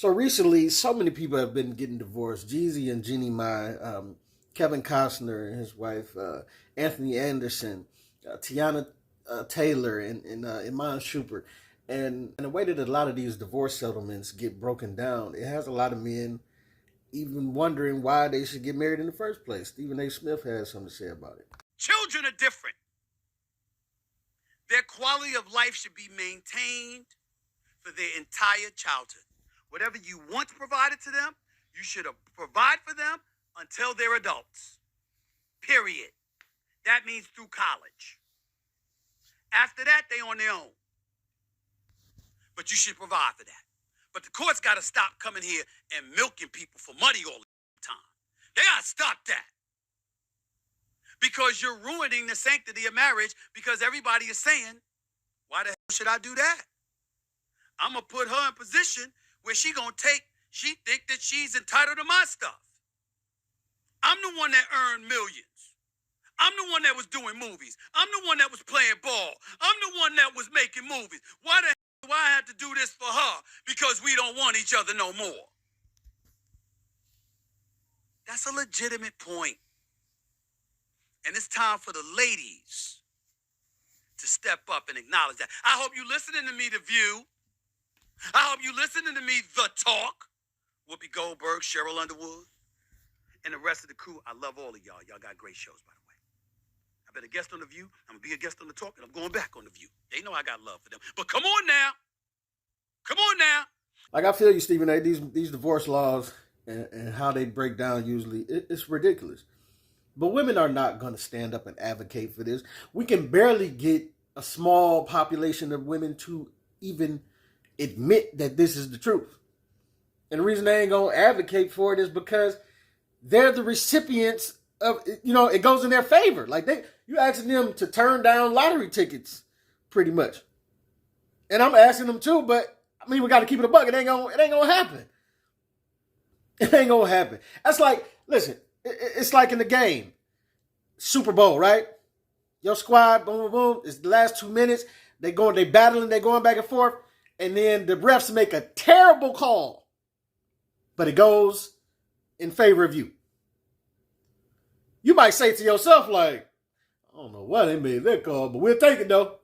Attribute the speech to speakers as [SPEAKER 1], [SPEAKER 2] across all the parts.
[SPEAKER 1] So recently, so many people have been getting divorced. Jeezy and Jeannie Mai, Kevin Costner and his wife, Anthony Anderson, Tiana Taylor, and Iman Shumpert. And the way that a lot of these divorce settlements get broken down, it has a lot of men even wondering why they should get married in the first place. Stephen A. Smith has something to say about it.
[SPEAKER 2] Children are different. Their quality of life should be maintained for their entire childhood. Whatever you want provided to them, you should provide for them until they're adults. Period. That means through college. After that, they on their own. But you should provide for that. But the court's got to stop coming here and milking people for money all the time. They got to stop that. Because you're ruining the sanctity of marriage because everybody is saying, why the hell should I do that? I'm going to put her in position where she think that she's entitled to my stuff. I'm the one that earned millions. I'm the one that was doing movies. I'm the one that was playing ball. I'm the one that was making movies. Why the hell do I have to do this for her? Because we don't want each other no more. That's a legitimate point. And it's time for the ladies to step up and acknowledge that. I hope you listening to me, The View. I hope you listening to me, The Talk. Whoopi Goldberg, Cheryl Underwood, and the rest of the crew. I love all of y'all. Y'all got great shows, by the way. I've been a guest on The View. I'm going to be a guest on The Talk, and I'm going back on The View. They know I got love for them. But come on now. Come on now.
[SPEAKER 1] Like, I feel you, Stephen A. These divorce laws and how they break down usually, it's ridiculous. But women are not going to stand up and advocate for this. We can barely get a small population of women to even admit that this is the truth. And the reason they ain't going to advocate for it is because they're the recipients of, it goes in their favor. Like, you asking them to turn down lottery tickets, pretty much. And I'm asking them too, but I mean, we got to keep it a buck. It ain't going to happen. It ain't going to happen. That's like, listen, it's like in the game, Super Bowl, right? Your squad, boom, boom, boom. It's the last 2 minutes. They battling, they going back and forth. And then the refs make a terrible call. But it goes in favor of you. You might say to yourself, like, I don't know why they made that call, but we'll take it, though.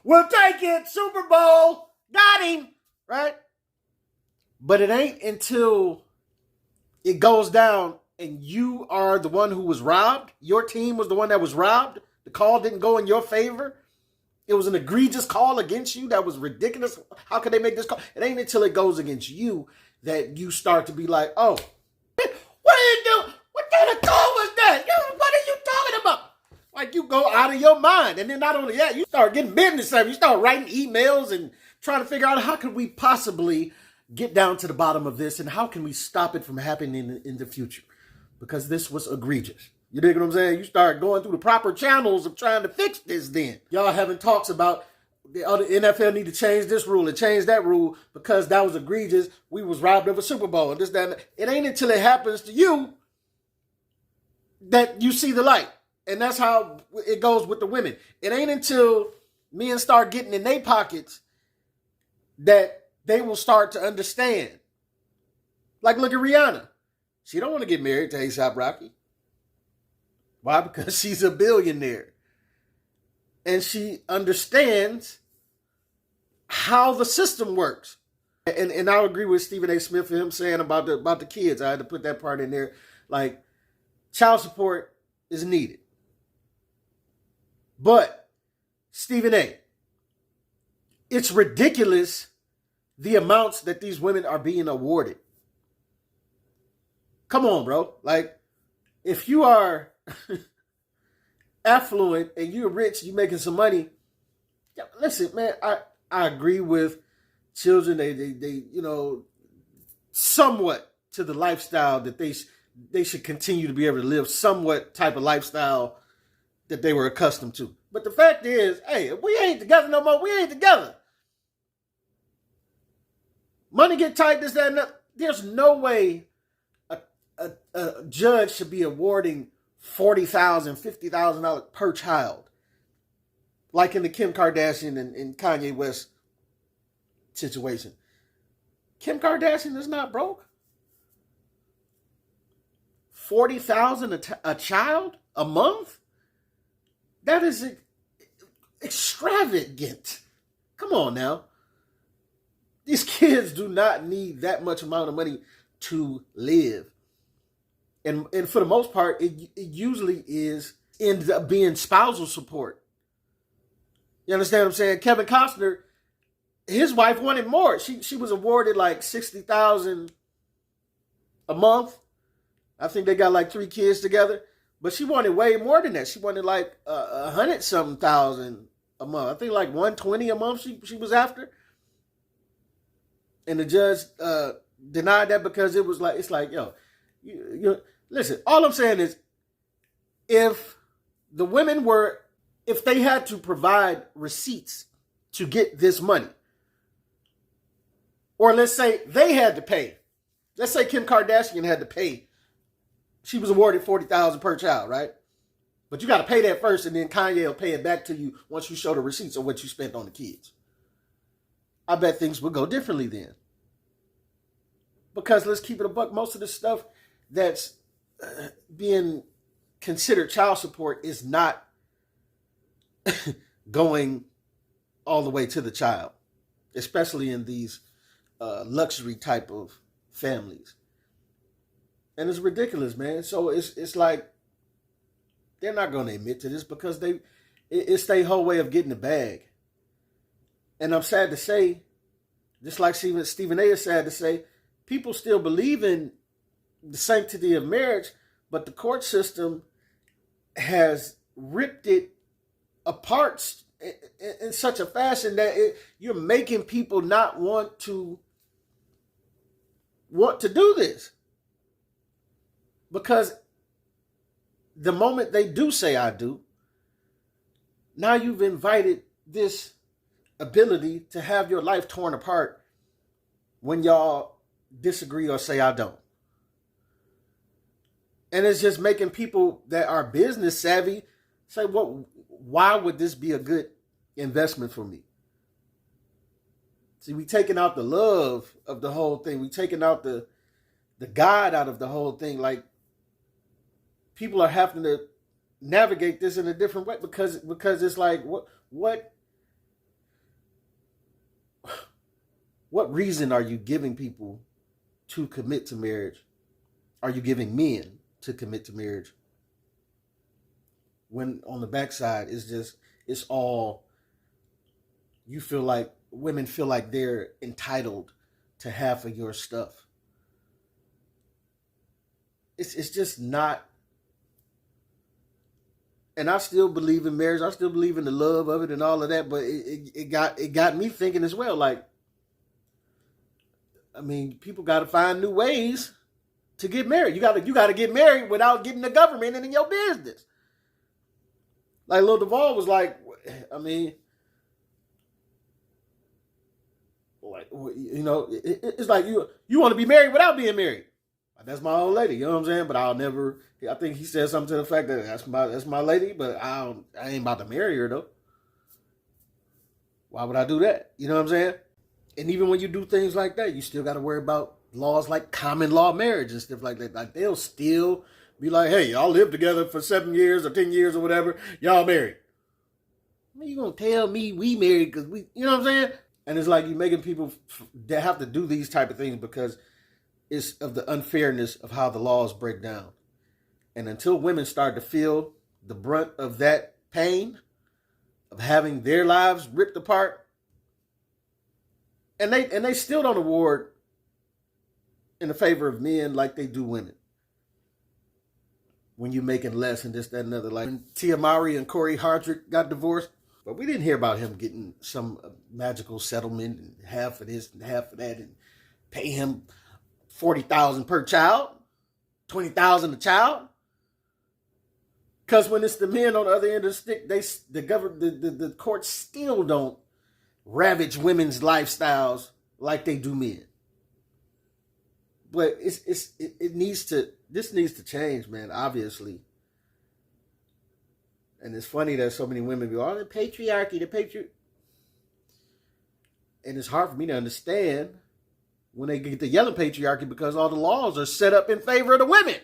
[SPEAKER 1] We'll take it. Super Bowl. Got him. Right? But it ain't until it goes down and you are the one who was robbed. Your team was the one that was robbed. The call didn't go in your favor. It was an egregious call against you that was ridiculous. How could they make this call? It ain't until it goes against you that you start to be like, oh, what are you doing? What kind of call was that? What are you talking about? Like, you go out of your mind. And then not only that, you start getting business service. You start writing emails and trying to figure out how could we possibly get down to the bottom of this and how can we stop it from happening in the future? Because this was egregious. You dig what I'm saying? You start going through the proper channels of trying to fix this then. Y'all having talks about the other NFL need to change this rule and change that rule because that was egregious. We was robbed of a Super Bowl and this, that, and that. It ain't until it happens to you that you see the light. And that's how it goes with the women. It ain't until men start getting in their pockets that they will start to understand. Like, look at Rihanna. She don't want to get married to A$AP Rocky. Why? Because she's a billionaire. And she understands how the system works. And I'll agree with Stephen A. Smith and him saying about the kids. I had to put that part in there. Like, child support is needed. But, Stephen A., it's ridiculous the amounts that these women are being awarded. Come on, bro. Like, if you are affluent and you're rich, you're making some money. Listen, man, I agree with children. They somewhat to the lifestyle that they should continue to be able to live somewhat type of lifestyle that they were accustomed to. But the fact is, hey, if we ain't together no more, we ain't together. Money get tight, this, that, and that. There's no way a judge should be awarding $40,000, $50,000 per child. Like in the Kim Kardashian and Kanye West situation. Kim Kardashian is not broke. 40,000 a child a month? That is extravagant. Come on now. These kids do not need that much amount of money to live. And for the most part, it usually ends up being spousal support. You understand what I'm saying? Kevin Costner, his wife wanted more. She was awarded like 60,000 a month. I think they got like 3 kids together. But she wanted way more than that. She wanted like 100-something thousand a month. I think like 120 a month she was after. And the judge denied that because it was like, it's like, yo, you listen, all I'm saying is if they had to provide receipts to get this money, or let's say they had to pay, let's say Kim Kardashian had to pay, she was awarded 40,000 per child, right? But you got to pay that first, and then Kanye will pay it back to you once you show the receipts of what you spent on the kids. I bet things would go differently then. Because let's keep it a buck, most of the stuff that's being considered child support is not going all the way to the child, especially in these luxury type of families. And it's ridiculous, man. So it's like they're not going to admit to this because it's their whole way of getting the bag. And I'm sad to say, just like Stephen A. is sad to say, people still believe in the sanctity of marriage, but the court system has ripped it apart in such a fashion that you're making people not want to do this. Because the moment they do say I do, now you've invited this ability to have your life torn apart when y'all disagree or say I don't. And it's just making people that are business savvy say, well, why would this be a good investment for me? See, we taking out the love of the whole thing. We taking out the God out of the whole thing. Like, people are having to navigate this in a different way because it's like, what reason are you giving people to commit to marriage? Are you giving men to commit to marriage? When on the backside, it's all, you feel like, women feel like they're entitled to half of your stuff. It's just not. And I still believe in marriage. I still believe in the love of it and all of that. But it got me thinking as well. Like, I mean, people got to find new ways to get married. You got to get married without getting the government in your business. Like Lil Duval was like, I mean, like, you know, it's like you want to be married without being married. That's my old lady, you know what I'm saying? But I'll never. I think he said something to the fact that that's my lady, but I ain't about to marry her though. Why would I do that? You know what I'm saying? And even when you do things like that, you still got to worry about laws like common law marriage and stuff like that. Like, they'll still be like, hey, y'all live together for 7 years or 10 years or whatever. Y'all married. You gonna tell me we married because we, you know what I'm saying? And it's like you making people that have to do these type of things because it's of the unfairness of how the laws break down. And until women start to feel the brunt of that pain, of having their lives ripped apart, and they still don't award in the favor of men like they do women. When you're making less and this, that, and other. Like when Tia Mowry and Corey Hardrick got divorced, but we didn't hear about him getting some magical settlement and half of this and half of that and pay him $40,000 per child, $20,000 a child. Because when it's the men on the other end of the stick, the courts still don't ravage women's lifestyles like they do men. But this needs to change, man, obviously. And it's funny that so many women go, oh, the patriarchy. And it's hard for me to understand when they get the yelling patriarchy because all the laws are set up in favor of the women.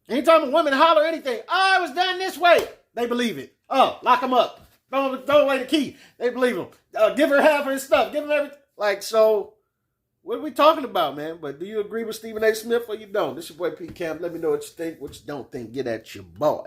[SPEAKER 1] Anytime a woman holler anything, oh, it was done this way, they believe it. Oh, lock them up. Throw away the key. They believe them. Give her half of his stuff. Give him everything. Like, so, what are we talking about, man? But do you agree with Stephen A. Smith or you don't? This is your boy Pete Camp. Let me know what you think, what you don't think. Get at your boy.